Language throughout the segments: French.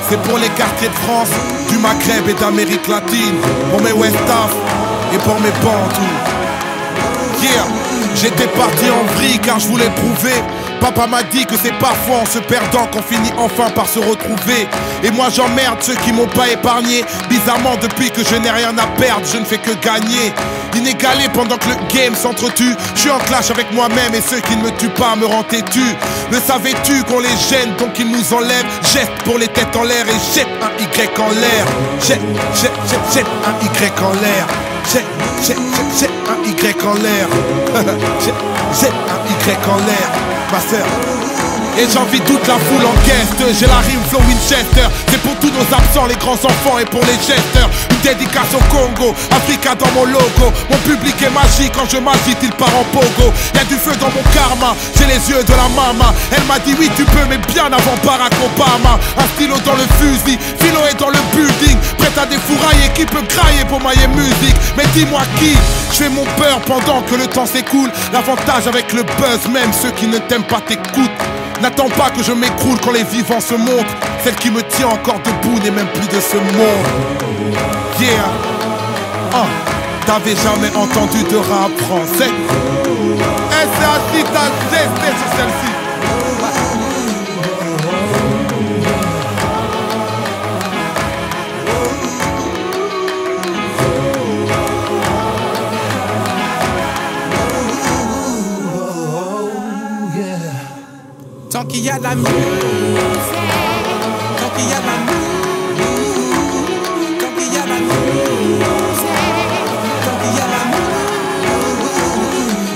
C'est pour les quartiers de France, du Maghreb et d'Amérique latine. Pour mes West Af et pour mes Bantous. Yeah, j'étais parti en vrille car je voulais prouver. Papa m'a dit que c'est parfois en se perdant qu'on finit enfin par se retrouver. Et moi j'emmerde ceux qui m'ont pas épargné. Bizarrement depuis que je n'ai rien à perdre, je ne fais que gagner. Inégalé pendant que le game s'entretue. Je suis en clash avec moi-même et ceux qui ne me tuent pas me rendent têtu. Le savais-tu qu'on les gêne donc ils nous enlèvent. Geste pour les têtes en l'air et jette un Y en l'air. Jette un Y en l'air. Jette un Y en l'air. Jette un Y en l'air. Ma sœur. Et j'envie toute la foule en guest. J'ai la rime flow Winchester. C'est pour tous nos absents, les grands enfants et pour les gesteurs. Une dédicace au Congo, Africa dans mon logo. Mon public est magique, quand je m'agite il part en pogo. Y'a du feu dans mon karma, j'ai les yeux de la mama. Elle m'a dit oui tu peux mais bien avant Barack Obama. Un stylo dans le fusil, philo est dans le building. Prête à défourailler, qui peut grailler pour mailler musique. Mais dis-moi qui, je fais mon peur pendant que le temps s'écoule. L'avantage avec le buzz, même ceux qui ne t'aiment pas t'écoutent. N'attends pas que je m'écroule quand les vivants se montrent. Celle qui me tient encore debout n'est même plus de ce monde. Yeah. T'avais jamais entendu de rap français. Et c'est assis t'as testé sur celle-ci. Tant qu'il y a de la musique, tant qu'il y a de la musique, tant qu'il y a de la musique, tant qu'il y a de la musique,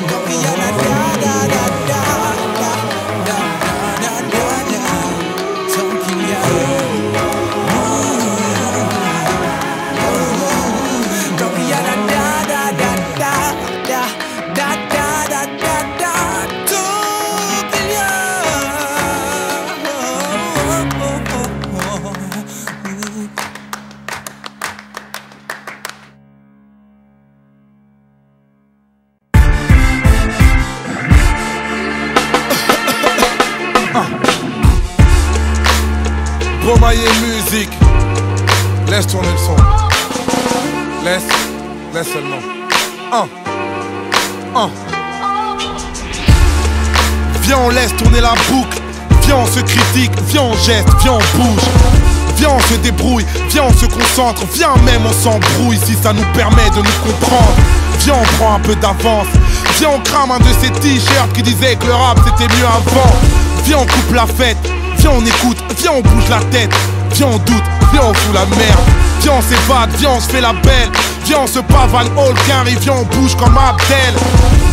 tant qu'il y a la da da da da da da da da da, tant qu'il y a tant qu'il y a la da da da da da da da da da. Bromailler musique. Laisse tourner le son. Laisse seulement. Viens on laisse tourner la boucle. Viens on se critique, viens on geste, viens on bouge. Viens on se débrouille, viens on se concentre. Viens même on s'embrouille si ça nous permet de nous comprendre. Viens on prend un peu d'avance. Viens on crame un de ces t-shirts qui disaient que le rap c'était mieux avant. Viens on coupe la fête. Viens on écoute, viens on bouge la tête. Viens on doute, viens on fout la merde. Viens on s'évade, viens on se fait la belle. Viens on se pavane all carry, viens on bouge comme Abdel.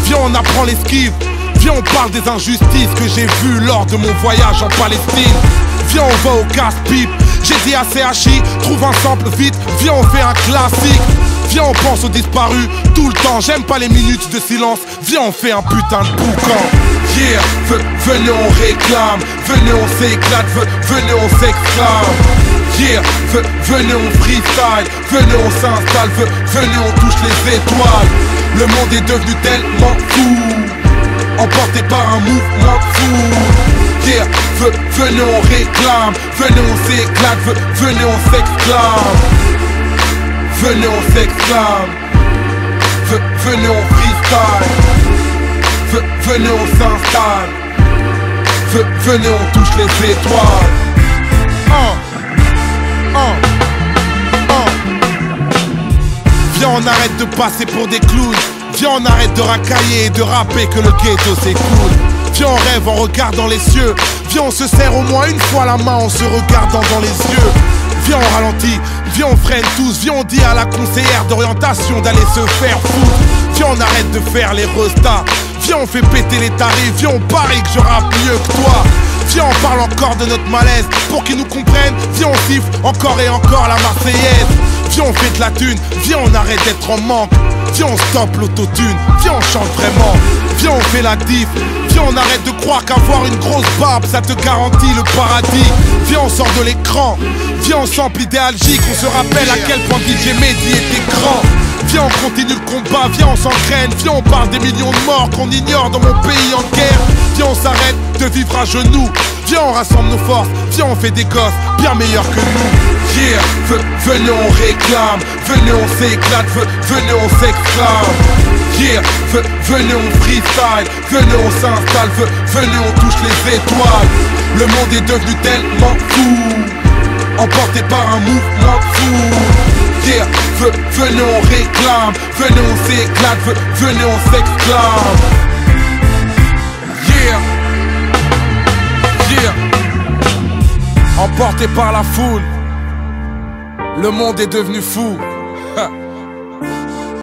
Viens on apprend l'esquive. Viens on parle des injustices que j'ai vues lors de mon voyage en Palestine. Viens on va au casse-pipe. J'ai dit à CHI, trouve un sample vite. Viens on fait un classique. Viens on pense aux disparus tout le temps. J'aime pas les minutes de silence. Viens on fait un putain de boucan. Yeah, venez on réclame. Venez on s'éclate. Venez on s'exclame. Yeah, venez on freestyle. Venez on s'installe. Venez on touche les étoiles. Le monde est devenu tellement fou, emporté par un mouvement fou. Yeah, venez on réclame. Venez on s'éclate. Venez on s'exclame. Venez on s'exclame. Venez on freestyle. Venez on s'installe. Venez on touche les étoiles. Viens on arrête de passer pour des clowns. Viens on arrête de racailler et de rapper que le ghetto s'écoule. Viens on rêve en regardant les cieux. Viens on se serre au moins une fois la main en se regardant dans les yeux. Viens on ralentit, viens on freine tous. Viens on dit à la conseillère d'orientation d'aller se faire foutre. Viens on arrête de faire les restas. Viens on fait péter les tarifs. Viens on parie que je rappe mieux que toi. Viens on parle encore de notre malaise pour qu'ils nous comprennent. Viens on siffle encore et encore la Marseillaise. Viens on fait de la thune, viens on arrête d'être en manque. Viens on stoppe l'autotune, viens on chante vraiment. Viens on fait la diff, viens on arrête de croire qu'avoir une grosse barbe ça te garantit le paradis. Viens on sort de l'écran, viens on sample idéalgique. On se rappelle à quel point DJ Mehdi était grand. Viens on continue le combat, viens on s'engraine. Viens on parle des millions de morts qu'on ignore dans mon pays en guerre. Viens on s'arrête de vivre à genoux. Viens on rassemble nos forces, viens on fait des gosses bien meilleurs que nous. Yeah, venez on réclame, venez on s'éclate, venez on s'exclame. Yeah, venez on freestyle, venez on s'installe, venez on touche les étoiles. Le monde est devenu tellement fou, emporté par un mouvement fou. Yeah, venez on réclame, venez on s'éclate, venez on s'exclame. Yeah, yeah. Emporté par la foule, le monde est devenu fou.